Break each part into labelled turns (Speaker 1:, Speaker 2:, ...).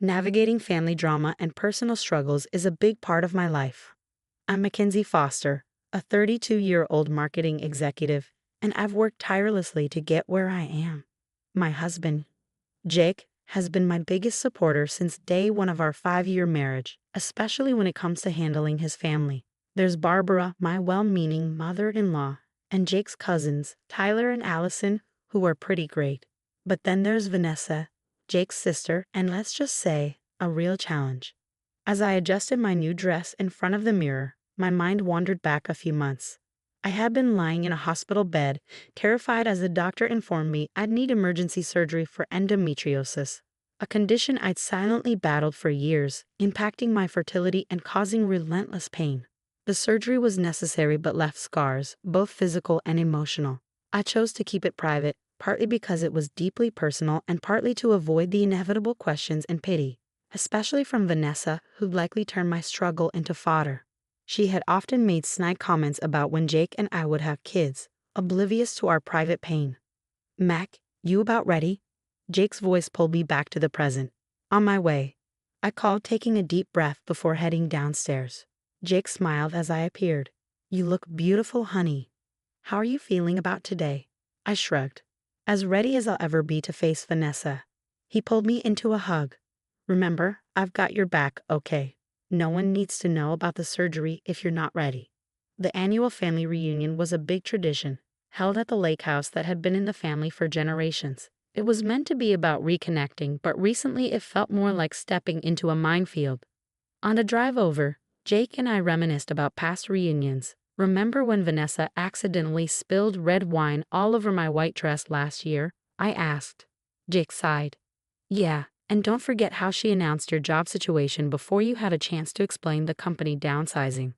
Speaker 1: Navigating family drama and personal struggles is a big part of my life. I'm Mackenzie Foster, a 32-year-old marketing executive, and I've worked tirelessly to get where I am. My husband, Jake, has been my biggest supporter since day one of our 5-year marriage, especially when it comes to handling his family. There's Barbara, my well-meaning mother-in-law, and Jake's cousins, Tyler and Allison, who are pretty great. But then there's Vanessa, Jake's sister, and let's just say, a real challenge. As I adjusted my new dress in front of the mirror, my mind wandered back a few months. I had been lying in a hospital bed, terrified as the doctor informed me I'd need emergency surgery for endometriosis, a condition I'd silently battled for years, impacting my fertility and causing relentless pain. The surgery was necessary but left scars, both physical and emotional. I chose to keep it private, partly because it was deeply personal and partly to avoid the inevitable questions and pity, especially from Vanessa, who'd likely turn my struggle into fodder. She had often made snide comments about when Jake and I would have kids, oblivious to our private pain. "Mac, you about ready?" Jake's voice pulled me back to the present. "On my way," I called, taking a deep breath before heading downstairs. Jake smiled as I appeared. "You look beautiful, honey. How are you feeling about today?" I shrugged. "As ready as I'll ever be to face Vanessa." He pulled me into a hug. "Remember, I've got your back, okay? No one needs to know about the surgery if you're not ready." The annual family reunion was a big tradition, held at the lake house that had been in the family for generations. It was meant to be about reconnecting, but recently it felt more like stepping into a minefield. On the drive over, Jake and I reminisced about past reunions. "Remember when Vanessa accidentally spilled red wine all over my white dress last year?" I asked. Jake sighed. "Yeah. And don't forget how she announced your job situation before you had a chance to explain the company downsizing."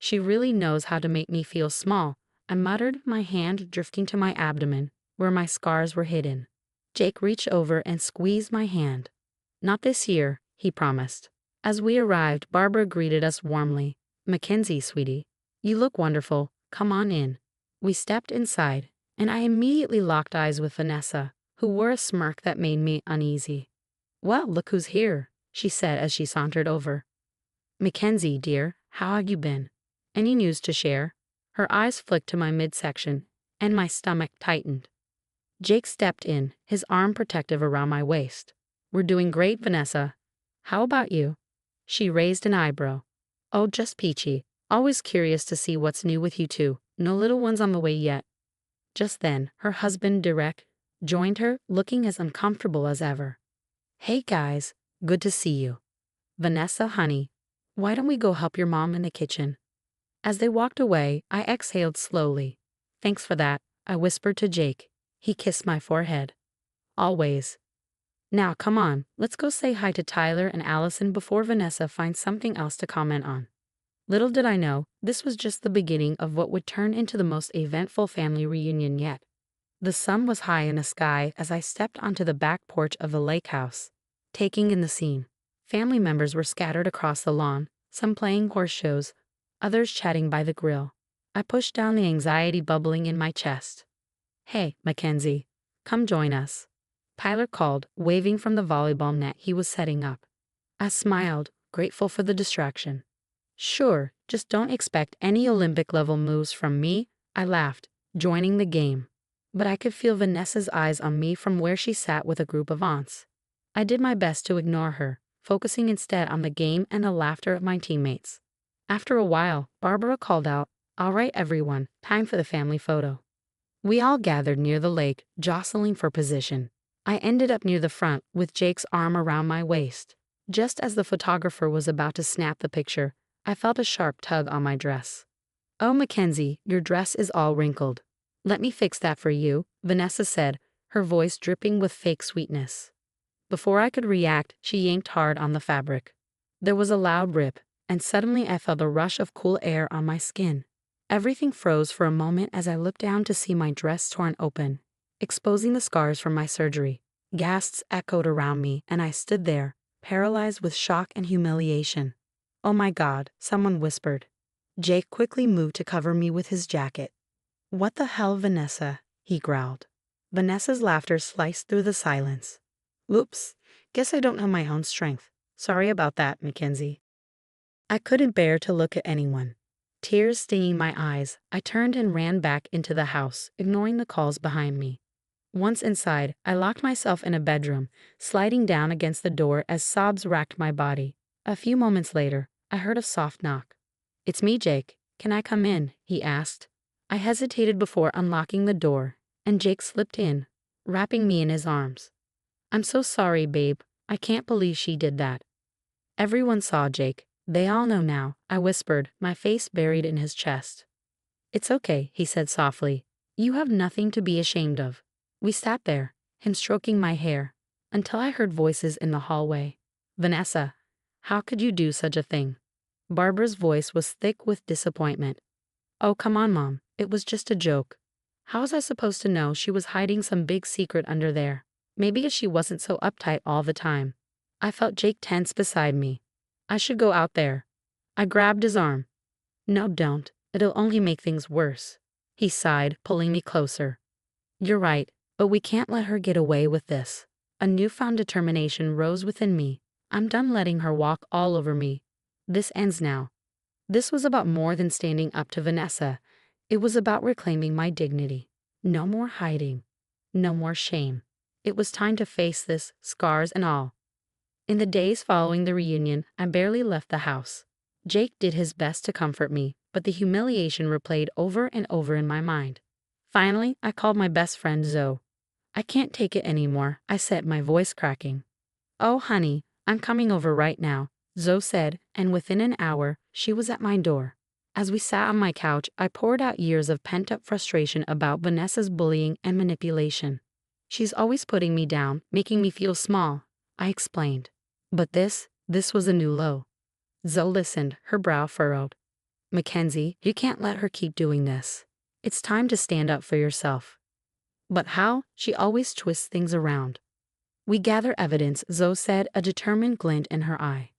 Speaker 1: "She really knows how to make me feel small," I muttered, my hand drifting to my abdomen, where my scars were hidden. Jake reached over and squeezed my hand. "Not this year," he promised. As we arrived, Barbara greeted us warmly. "Mackenzie, sweetie, you look wonderful. Come on in." We stepped inside, and I immediately locked eyes with Vanessa, who wore a smirk that made me uneasy. "Well, look who's here," she said as she sauntered over. "Mackenzie, dear, how have you been? Any news to share?" Her eyes flicked to my midsection, and my stomach tightened. Jake stepped in, his arm protective around my waist. "We're doing great, Vanessa. How about you?" She raised an eyebrow. "Oh, just peachy. Always curious to see what's new with you two. No little ones on the way yet." Just then, her husband, Derek, joined her, looking as uncomfortable as ever. "Hey guys, good to see you. Vanessa, honey, why don't we go help your mom in the kitchen?" As they walked away, I exhaled slowly. "Thanks for that," I whispered to Jake. He kissed my forehead. "Always. Now come on, let's go say hi to Tyler and Allison before Vanessa finds something else to comment on." Little did I know, this was just the beginning of what would turn into the most eventful family reunion yet. The sun was high in the sky as I stepped onto the back porch of the lake house, taking in the scene. Family members were scattered across the lawn, some playing horse shows, others chatting by the grill. I pushed down the anxiety bubbling in my chest. "Hey, Mackenzie, come join us," Tyler called, waving from the volleyball net he was setting up. I smiled, grateful for the distraction. "Sure, just don't expect any Olympic-level moves from me," I laughed, joining the game. But I could feel Vanessa's eyes on me from where she sat with a group of aunts. I did my best to ignore her, focusing instead on the game and the laughter of my teammates. After a while, Barbara called out, "All right, everyone, time for the family photo." We all gathered near the lake, jostling for position. I ended up near the front, with Jake's arm around my waist. Just as the photographer was about to snap the picture, I felt a sharp tug on my dress. "Oh, Mackenzie, your dress is all wrinkled. Let me fix that for you," Vanessa said, her voice dripping with fake sweetness. Before I could react, she yanked hard on the fabric. There was a loud rip, and suddenly I felt a rush of cool air on my skin. Everything froze for a moment as I looked down to see my dress torn open, exposing the scars from my surgery. Gasps echoed around me, and I stood there, paralyzed with shock and humiliation. "Oh my God," someone whispered. Jake quickly moved to cover me with his jacket. "What the hell, Vanessa?" he growled. Vanessa's laughter sliced through the silence. "Oops, Guess I don't know my own strength. Sorry about that, Mackenzie. I couldn't bear to look at anyone. Tears stinging my eyes, I turned and ran back into the house, ignoring the calls behind me. Once inside, I locked myself in a bedroom, sliding down against the door as sobs racked my body. A few moments later, I heard a soft knock. "It's me, Jake. Can I come in?" he asked. I hesitated before unlocking the door, and Jake slipped in, wrapping me in his arms. "I'm so sorry, babe. I can't believe she did that." Everyone saw Jake. "They all know now," I whispered, my face buried in his chest. "It's okay," he said softly. "You have nothing to be ashamed of." We sat there, him stroking my hair, until I heard voices in the hallway. "Vanessa, how could you do such a thing?" Barbara's voice was thick with disappointment. "Oh, come on, Mom. It was just a joke." How was I supposed to know she was hiding some big secret under there? Maybe if she wasn't so uptight all the time. I felt Jake tense beside me. "I should go out there." I grabbed his arm. "No, don't. It'll only make things worse." He sighed, pulling me closer. "You're right, but we can't let her get away with this." A newfound determination rose within me. I'm done letting her walk all over me. This ends now. This was about more than standing up to Vanessa. It was about reclaiming my dignity. No more hiding. No more shame. It was time to face this, scars and all. In the days following the reunion, I barely left the house. Jake did his best to comfort me, but the humiliation replayed over and over in my mind. Finally, I called my best friend Zoe. "I can't take it anymore," I said, my voice cracking. "Oh, honey, I'm coming over right now," Zoe said, and within an hour, she was at my door. As we sat on my couch, I poured out years of pent-up frustration about Vanessa's bullying and manipulation. "She's always putting me down, making me feel small," I explained. But this was a new low. Zoe listened, her brow furrowed. "Mackenzie, you can't let her keep doing this. It's time to stand up for yourself." "But how?" She always twists things around. "We gather evidence," Zoe said, a determined glint in her eye.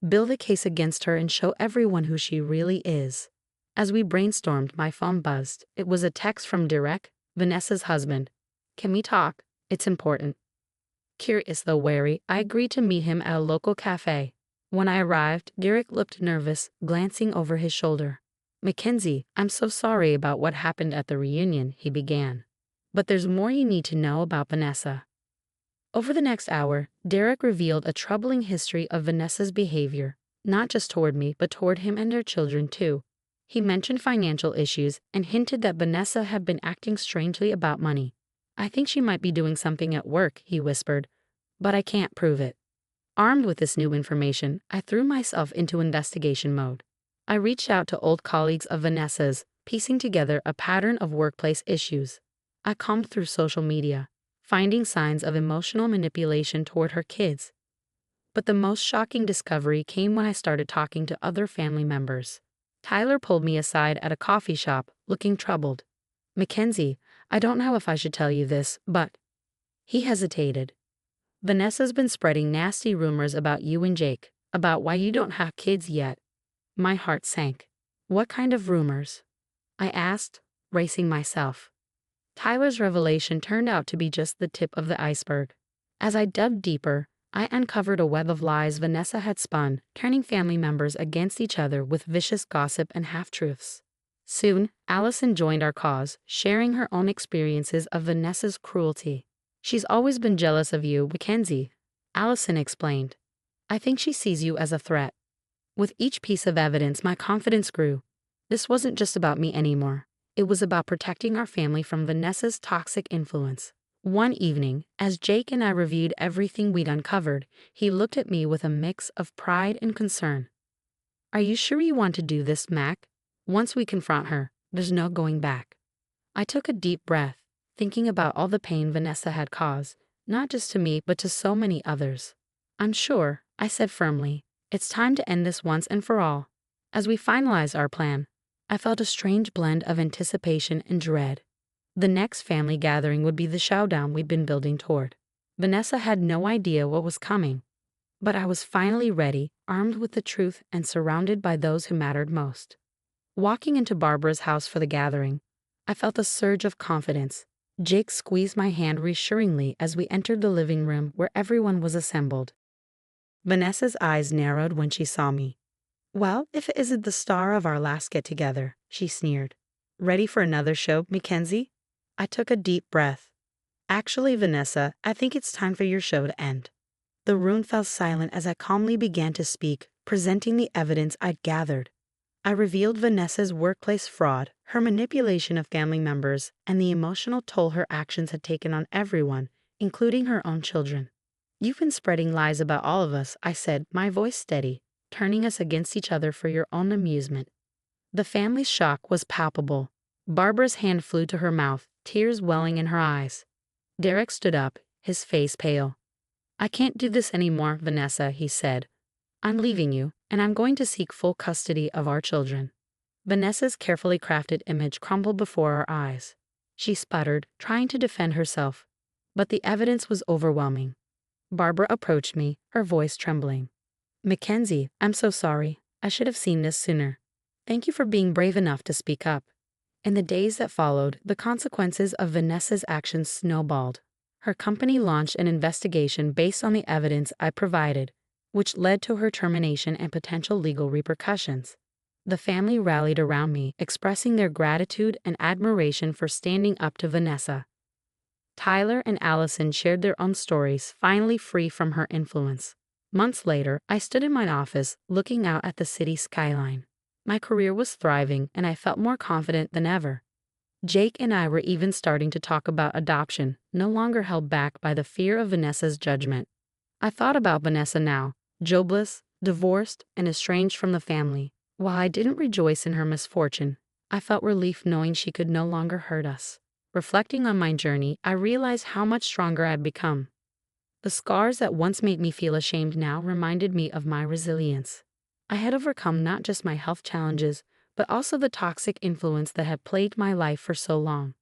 Speaker 1: "Build a case against her and show everyone who she really is." As we brainstormed, my phone buzzed. It was a text from Derek, Vanessa's husband. "Can we talk? It's important." Curious though wary, I agreed to meet him at a local cafe. When I arrived, Derek looked nervous, glancing over his shoulder. "Mackenzie, I'm so sorry about what happened at the reunion," he began. "But there's more you need to know about Vanessa." Over the next hour, Derek revealed a troubling history of Vanessa's behavior, not just toward me, but toward him and their children too. He mentioned financial issues and hinted that Vanessa had been acting strangely about money. "I think she might be doing something at work," he whispered, "but I can't prove it." Armed with this new information, I threw myself into investigation mode. I reached out to old colleagues of Vanessa's, piecing together a pattern of workplace issues. I combed through social media, finding signs of emotional manipulation toward her kids. But the most shocking discovery came when I started talking to other family members. Tyler pulled me aside at a coffee shop, looking troubled. "Mackenzie, I don't know if I should tell you this, but—" He hesitated. "Vanessa's been spreading nasty rumors about you and Jake, about why you don't have kids yet." My heart sank. "What kind of rumors?" I asked, bracing myself. Tyler's revelation turned out to be just the tip of the iceberg. As I dug deeper, I uncovered a web of lies Vanessa had spun, turning family members against each other with vicious gossip and half-truths. Soon, Allison joined our cause, sharing her own experiences of Vanessa's cruelty. "She's always been jealous of you, Mackenzie," Allison explained. "I think she sees you as a threat." With each piece of evidence, my confidence grew. This wasn't just about me anymore. It was about protecting our family from Vanessa's toxic influence. One evening, as Jake and I reviewed everything we'd uncovered, he looked at me with a mix of pride and concern. "Are you sure you want to do this, Mac? Once we confront her, there's no going back." I took a deep breath, thinking about all the pain Vanessa had caused, not just to me but to so many others. "I'm sure," I said firmly. "It's time to end this once and for all." As we finalized our plan, I felt a strange blend of anticipation and dread. The next family gathering would be the showdown we'd been building toward. Vanessa had no idea what was coming, but I was finally ready, armed with the truth and surrounded by those who mattered most. Walking into Barbara's house for the gathering, I felt a surge of confidence. Jake squeezed my hand reassuringly as we entered the living room where everyone was assembled. Vanessa's eyes narrowed when she saw me. "Well, if it isn't the star of our last get-together," she sneered. "Ready for another show, Mackenzie?" I took a deep breath. "Actually, Vanessa, I think it's time for your show to end." The room fell silent as I calmly began to speak, presenting the evidence I'd gathered. I revealed Vanessa's workplace fraud, her manipulation of family members, and the emotional toll her actions had taken on everyone, including her own children. "You've been spreading lies about all of us," I said, my voice steady, "turning us against each other for your own amusement." The family's shock was palpable. Barbara's hand flew to her mouth, tears welling in her eyes. Derek stood up, his face pale. "I can't do this anymore, Vanessa," he said. "I'm leaving you, and I'm going to seek full custody of our children." Vanessa's carefully crafted image crumbled before our eyes. She sputtered, trying to defend herself, but the evidence was overwhelming. Barbara approached me, her voice trembling. "Mackenzie, I'm so sorry. I should have seen this sooner. Thank you for being brave enough to speak up." In the days that followed, the consequences of Vanessa's actions snowballed. Her company launched an investigation based on the evidence I provided, which led to her termination and potential legal repercussions. The family rallied around me, expressing their gratitude and admiration for standing up to Vanessa. Tyler and Allison shared their own stories, finally free from her influence. Months later, I stood in my office, looking out at the city skyline. My career was thriving, and I felt more confident than ever. Jake and I were even starting to talk about adoption, no longer held back by the fear of Vanessa's judgment. I thought about Vanessa now, jobless, divorced, and estranged from the family. While I didn't rejoice in her misfortune, I felt relief knowing she could no longer hurt us. Reflecting on my journey, I realized how much stronger I'd become. The scars that once made me feel ashamed now reminded me of my resilience. I had overcome not just my health challenges, but also the toxic influence that had plagued my life for so long.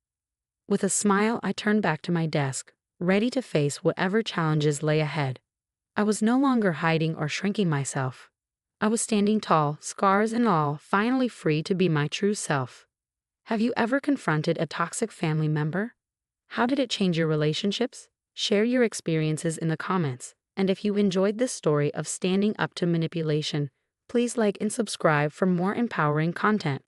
Speaker 1: With a smile, I turned back to my desk, ready to face whatever challenges lay ahead. I was no longer hiding or shrinking myself. I was standing tall, scars and all, finally free to be my true self. Have you ever confronted a toxic family member? How did it change your relationships? Share your experiences in the comments. And if you enjoyed this story of standing up to manipulation, please like and subscribe for more empowering content.